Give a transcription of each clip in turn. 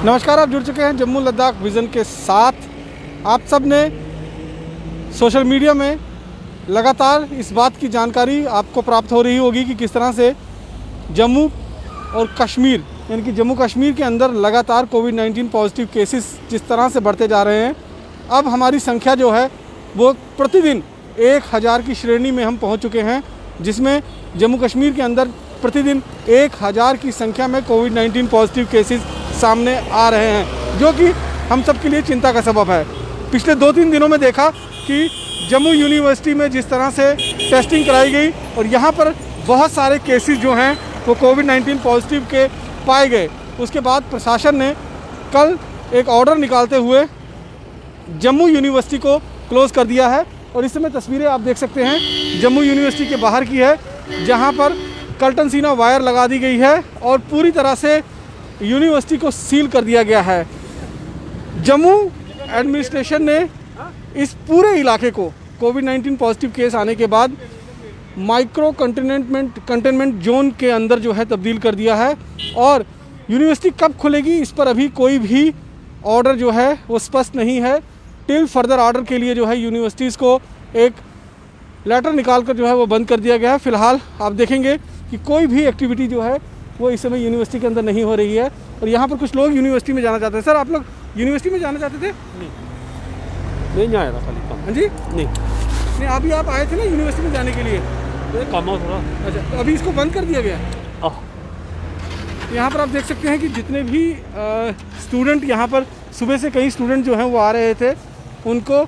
नमस्कार, आप जुड़ चुके हैं जम्मू लद्दाख विज़न के साथ। आप सब ने सोशल मीडिया में लगातार इस बात की जानकारी आपको प्राप्त हो रही होगी कि किस तरह से जम्मू और कश्मीर यानी कि जम्मू कश्मीर के अंदर लगातार कोविड-19 पॉजिटिव केसेस जिस तरह से बढ़ते जा रहे हैं। अब हमारी संख्या जो है वो प्रतिदिन 1000 की श्रेणी में हम पहुंच चुके हैं, जिसमें जम्मू कश्मीर के अंदर प्रतिदिन 1000 की संख्या में कोविड-19 पॉजिटिव केसेस सामने आ रहे हैं, जो कि हम सब के लिए चिंता का सबब है। पिछले 2-3 दिनों में देखा कि जम्मू यूनिवर्सिटी में जिस तरह से टेस्टिंग कराई गई और यहाँ पर बहुत सारे केसेस जो हैं वो कोविड-19 पॉजिटिव के पाए गए। उसके बाद प्रशासन ने कल एक ऑर्डर निकालते हुए जम्मू यूनिवर्सिटी को क्लोज़ कर दिया है। और इस समय तस्वीरें आप देख सकते हैं जम्मू यूनिवर्सिटी के बाहर की है, जहाँ पर कर्टन सीना वायर लगा दी गई है और पूरी तरह से यूनिवर्सिटी को सील कर दिया गया है। जम्मू एडमिनिस्ट्रेशन ने इस पूरे इलाके को कोविड-19 पॉजिटिव केस आने के बाद माइक्रो कंटेनमेंट जोन के अंदर जो है तब्दील कर दिया है। और यूनिवर्सिटी कब खुलेगी इस पर अभी कोई भी ऑर्डर जो है वो स्पष्ट नहीं है। टिल फर्दर ऑर्डर के लिए जो है यूनिवर्सिटीज़ को एक लेटर निकाल कर जो है वो बंद कर दिया गया है। फ़िलहाल आप देखेंगे कि कोई भी एक्टिविटी जो है वो इस समय यूनिवर्सिटी के अंदर नहीं हो रही है। और यहाँ पर कुछ लोग यूनिवर्सिटी में जाना चाहते हैं। सर, आप लोग यूनिवर्सिटी में जाना चाहते थे? नहीं आया था खाली। हाँ जी, नहीं अभी आप आए थे ना यूनिवर्सिटी में जाने के लिए? काम हो थोड़ा। अच्छा, तो अभी इसको बंद कर दिया गया है। यहाँ पर आप देख सकते हैं कि जितने भी स्टूडेंट यहाँ पर सुबह से कई स्टूडेंट जो हैं वो आ रहे थे, उनको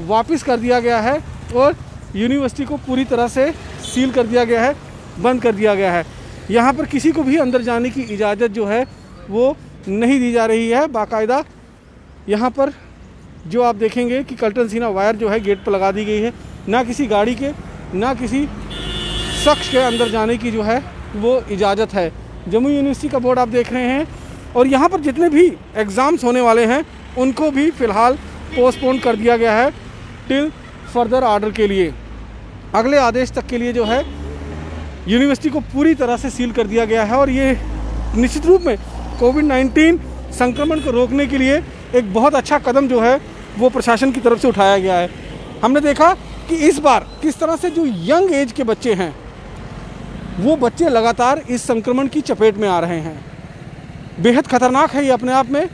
वापस कर दिया गया है और यूनिवर्सिटी को पूरी तरह से सील कर दिया गया है, बंद कर दिया गया है। यहाँ पर किसी को भी अंदर जाने की इजाज़त जो है वो नहीं दी जा रही है। बाकायदा यहाँ पर जो आप देखेंगे कि कर्टन सीना वायर जो है गेट पर लगा दी गई है। ना किसी गाड़ी के ना किसी शख्स के अंदर जाने की जो है वो इजाज़त है। जम्मू यूनिवर्सिटी का बोर्ड आप देख रहे हैं और यहाँ पर जितने भी एग्ज़ाम्स होने वाले हैं उनको भी फ़िलहाल पोस्टपोन कर दिया गया है टिल फर्दर ऑर्डर के लिए। अगले आदेश तक के लिए जो है यूनिवर्सिटी को पूरी तरह से सील कर दिया गया है। और ये निश्चित रूप में कोविड-19 संक्रमण को रोकने के लिए एक बहुत अच्छा कदम जो है वो प्रशासन की तरफ से उठाया गया है। हमने देखा कि इस बार किस तरह से जो यंग एज के बच्चे हैं वो बच्चे लगातार इस संक्रमण की चपेट में आ रहे हैं। बेहद ख़तरनाक है ये अपने आप में।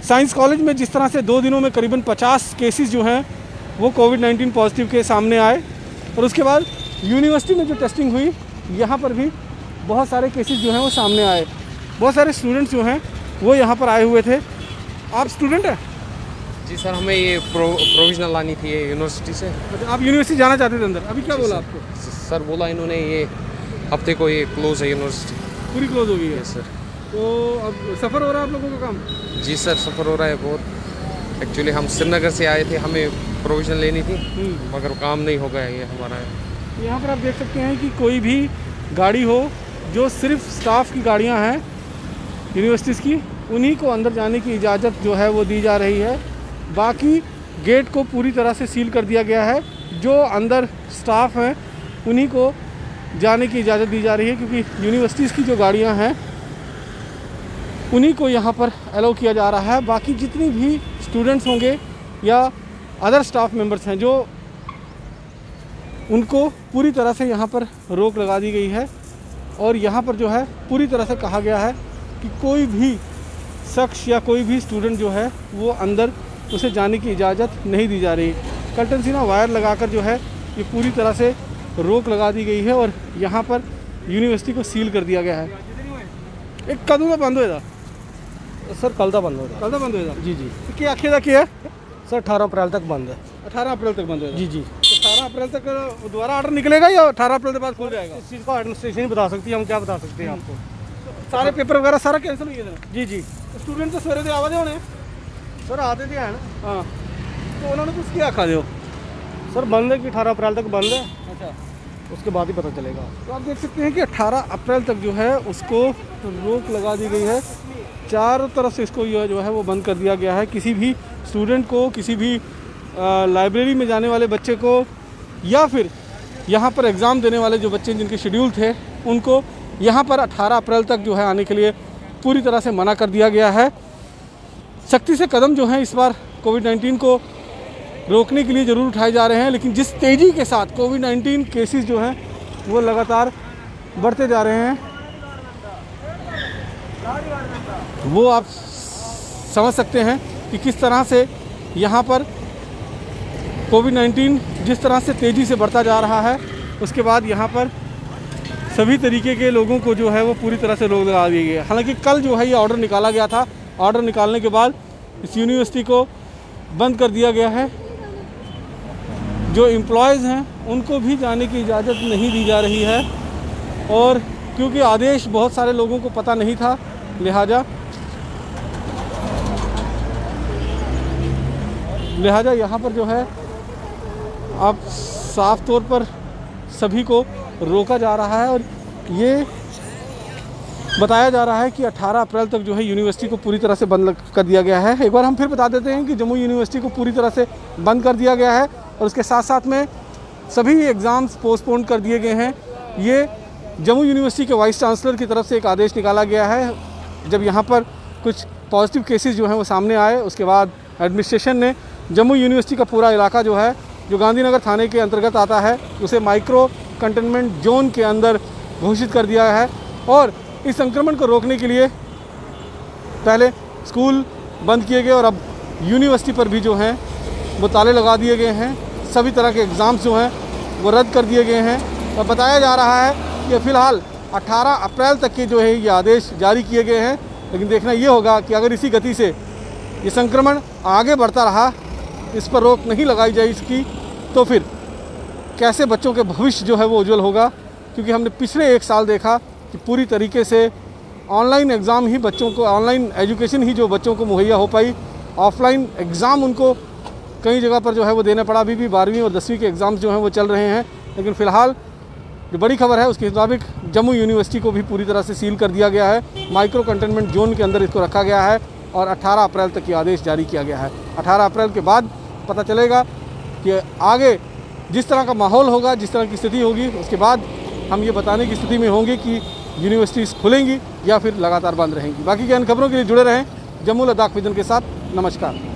साइंस कॉलेज में जिस तरह से 2 दिनों में करीबन 50 केसेस जो हैं वो कोविड-19 पॉजिटिव के सामने आए और उसके बाद यूनिवर्सिटी में जो टेस्टिंग हुई यहाँ पर भी बहुत सारे केसेस जो हैं वो सामने आए। बहुत सारे स्टूडेंट्स जो हैं वो यहाँ पर आए हुए थे। आप स्टूडेंट हैं? जी सर, हमें ये प्रोविजनल लानी थी ये यूनिवर्सिटी से। अच्छा, आप यूनिवर्सिटी जाना चाहते थे अंदर? अभी क्या बोला आपको? सर बोला इन्होंने ये हफ्ते को ये क्लोज है यूनिवर्सिटी। पूरी क्लोज हो गई है सर। तो अब सफ़र हो रहा है आप लोगों का काम? जी सर, सफ़र हो रहा है बहुत। एक्चुअली हम श्रीनगर से आए थे, हमें प्रोविजन लेनी थी मगर काम नहीं हो गया ये हमारा। यहाँ पर आप देख सकते हैं कि कोई भी गाड़ी हो जो सिर्फ स्टाफ की गाड़ियाँ हैं यूनिवर्सिटीज़ की, उन्हीं को अंदर जाने की इजाज़त जो है वो दी जा रही है। बाकी गेट को पूरी तरह से सील कर दिया गया है। जो अंदर स्टाफ हैं उन्हीं को जाने की इजाज़त दी जा रही है, क्योंकि यूनिवर्सिटीज़ की जो गाड़ियाँ हैं उन्हीं को यहाँ पर अलाउ किया जा रहा है। बाकी जितनी भी स्टूडेंट्स होंगे या अदर स्टाफ मेंबर्स हैं जो उनको पूरी तरह से यहाँ पर रोक लगा दी गई है। और यहाँ पर जो है पूरी तरह से कहा गया है कि कोई भी शख्स या कोई भी स्टूडेंट जो है वो अंदर उसे जाने की इजाज़त नहीं दी जा रही। कर्टन सीना वायर लगाकर जो है ये पूरी तरह से रोक लगा दी गई है और यहाँ पर यूनिवर्सिटी को सील कर दिया गया है। एक कदों का बंद होएगा सर? कल का बंद होगा। कल का बंद होएगा? जी जी। तो क्या आखिर है क्या? सर 18 अप्रैल तक बंद है। 18 अप्रैल तक बंद होएगा? जी जी। तो 18 अप्रैल तक दोबारा ऑर्डर निकलेगा या 18 अप्रैल के बाद खुल जाएगा? इस चीज़ को एडमिनिस्ट्रेशन ही बता सकती है, हम क्या बता सकते हैं आपको। सारे पेपर वगैरह सारा कैंसिल हो गया? जी जी। स्टूडेंट तो सवेरे आवाज़ होने सर आते थे हैं ना। हाँ, तो उन्होंने कुछ क्या खा दो? सर बंद है कि 18 अप्रैल तक बंद है, अच्छा, उसके बाद ही पता चलेगा। तो आप देख सकते हैं कि 18 अप्रैल तक जो है उसको रोक लगा दी गई है। चारों तरफ से इसको जो है वो बंद कर दिया गया है। किसी भी स्टूडेंट को, किसी भी लाइब्रेरी में जाने वाले बच्चे को या फिर यहाँ पर एग्ज़ाम देने वाले जो बच्चे जिनके शेड्यूल थे उनको यहाँ पर 18 अप्रैल तक जो है आने के लिए पूरी तरह से मना कर दिया गया है। सख्ती से कदम जो हैं इस बार कोविड-19 को रोकने के लिए ज़रूर उठाए जा रहे हैं, लेकिन जिस तेज़ी के साथ कोविड-19 केसेस जो हैं वो लगातार बढ़ते जा रहे हैं, वो आप समझ सकते हैं कि किस तरह से यहाँ पर कोविड-19 जिस तरह से तेज़ी से बढ़ता जा रहा है। उसके बाद यहाँ पर सभी तरीके के लोगों को जो है वो पूरी तरह से रोक लगा दी गई है। हालांकि कल जो है ये ऑर्डर निकाला गया था, ऑर्डर निकालने के बाद इस यूनिवर्सिटी को बंद कर दिया गया है। जो एम्प्लॉयज़ हैं उनको भी जाने की इजाज़त नहीं दी जा रही है, और क्योंकि आदेश बहुत सारे लोगों को पता नहीं था, लिहाजा यहाँ पर जो है अब साफ तौर पर सभी को रोका जा रहा है, और ये बताया जा रहा है कि 18 अप्रैल तक जो है यूनिवर्सिटी को पूरी तरह से बंद कर दिया गया है। एक बार हम फिर बता देते हैं कि जम्मू यूनिवर्सिटी को पूरी तरह से बंद कर दिया गया है, और उसके साथ साथ में सभी एग्ज़ाम्स पोस्टपोन कर दिए गए हैं। ये जम्मू यूनिवर्सिटी के वाइस चांसलर की तरफ से एक आदेश निकाला गया है। जब यहाँ पर कुछ पॉजिटिव केसेस जो हैं वो सामने आए, उसके बाद एडमिनिस्ट्रेशन ने जम्मू यूनिवर्सिटी का पूरा इलाका जो है, जो गांधीनगर थाने के अंतर्गत आता है, उसे माइक्रो कंटेनमेंट जोन के अंदर घोषित कर दिया है। और इस संक्रमण को रोकने के लिए पहले स्कूल बंद किए गए, और अब यूनिवर्सिटी पर भी जो हैं वो ताले लगा दिए गए हैं। सभी तरह के एग्ज़ाम्स जो हैं वो रद्द कर दिए गए हैं, और बताया जा रहा है कि फ़िलहाल 18 अप्रैल तक के जो है ये आदेश जारी किए गए हैं। लेकिन देखना ये होगा कि अगर इसी गति से ये संक्रमण आगे बढ़ता रहा, इस पर रोक नहीं लगाई जाए इसकी, तो फिर कैसे बच्चों के भविष्य जो है वो उज्जवल होगा। क्योंकि हमने पिछले 1 साल देखा कि पूरी तरीके से ऑनलाइन एग्ज़ाम ही बच्चों को, ऑनलाइन एजुकेशन ही जो बच्चों को मुहैया हो पाई, ऑफलाइन एग्ज़ाम उनको कई जगह पर जो है वो देना पड़ा। अभी भी 12वीं और 10वीं के एग्ज़ाम्स जो हैं वो चल रहे हैं। लेकिन फ़िलहाल जो बड़ी खबर है उसके मुताबिक जम्मू यूनिवर्सिटी को भी पूरी तरह से सील कर दिया गया है, माइक्रो कंटेनमेंट जोन के अंदर इसको रखा गया है, और 18 अप्रैल तक ये आदेश जारी किया गया है। 18 अप्रैल के बाद पता चलेगा कि आगे जिस तरह का माहौल होगा, जिस तरह की स्थिति होगी, उसके बाद हम ये बताने की स्थिति में होंगे कि यूनिवर्सिटीज़ खुलेंगी या फिर लगातार बंद रहेंगी। बाकी की अन्य खबरों के लिए जुड़े रहें जम्मू लद्दाख विजन के साथ। नमस्कार।